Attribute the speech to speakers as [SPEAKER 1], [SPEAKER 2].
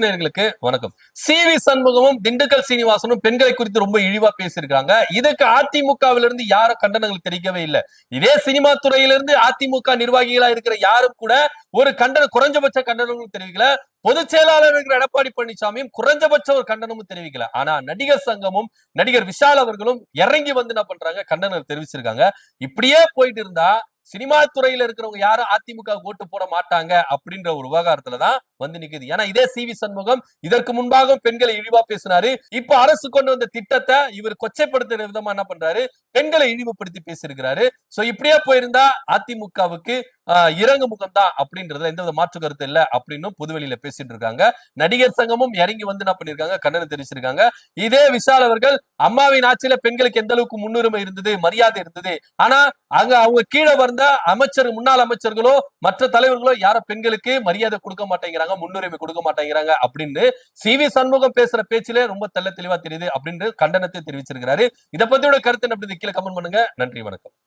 [SPEAKER 1] நேயர்களுக்கு வணக்கம். சி.வி. சண்முகமும் திண்டுக்கல் சீனிவாசனும் பெண்களை குறித்து ரொம்ப இழிவா பேசியிருக்காங்க. இதுக்கு அதிமுகவிலிருந்து யாரும் கண்டனங்கள் தெரிவிக்கவே இல்லை. இதே சினிமா துறையிலிருந்து அதிமுக நிர்வாகிகளா இருக்கிற யாரும் கூட ஒரு குறைஞ்சபட்ச கண்டனங்களும் தெரிவிக்கல. பொதுச் செயலாளர் இருக்கிற எடப்பாடி பழனிசாமியும் குறைஞ்சபட்ச ஒரு கண்டனமும் தெரிவிக்கல. ஆனா நடிகர் சங்கமும் நடிகர் விஷால் அவர்களும் இறங்கி வந்து என்ன பண்றாங்க, கண்டனம் தெரிவிச்சிருக்காங்க. இப்படியே போயிட்டு இருந்தா சினிமா துறையில இருக்கிறவங்க யாரும் அதிமுக ஓட்டு போட மாட்டாங்க அப்படின்ற ஒரு விவகாரத்துலதான் வந்து நிக்குது. ஏன்னா இதே சி.வி. சண்முகம் இதற்கு முன்பாக பெண்களை இழிவா பேசினாரு. இப்ப அரசு கொண்டு வந்த திட்டத்தை இவர் கொச்சைப்படுத்துற விதமா என்ன பண்றாரு, பெண்களை இழிவுபடுத்தி பேசியிருக்கிறாரு. சோ இப்படியே போயிருந்தா அதிமுகவுக்கு இறங்கு முகம் தான் அப்படின்றதுல எந்த மாற்று கருத்து இல்ல அப்படின்னு பொதுவெளியில பேசிட்டு இருக்காங்க. நடிகர் சங்கமும் இறங்கி வந்து என்ன பண்ணிருக்காங்க, கண்டனம் தெரிவிச்சிருக்காங்க. இதே விஷால் அவர்கள் அம்மாவின் ஆட்சியில பெண்களுக்கு எந்த அளவுக்கு முன்னுரிமை இருந்தது, மரியாதை இருந்தது. ஆனா அங்க அவங்க கீழே வந்த முன்னாள் அமைச்சர்களோ மற்ற தலைவர்களோ யார பெண்களுக்கு மரியாதை கொடுக்க மாட்டேங்கிறாங்க, முன்னுரிமை கொடுக்க மாட்டேங்கிறாங்க அப்படின்னு சி.வி. சண்முகம் பேசுற பேச்சிலே ரொம்ப தெளிவா தெரியுது அப்படின்னு கண்டனத்தை தெரிவிச்சிருக்கிறாரு. இதை பத்தியோட கருத்து என்ன கீழே கமெண்ட் பண்ணுங்க. நன்றி, வணக்கம்.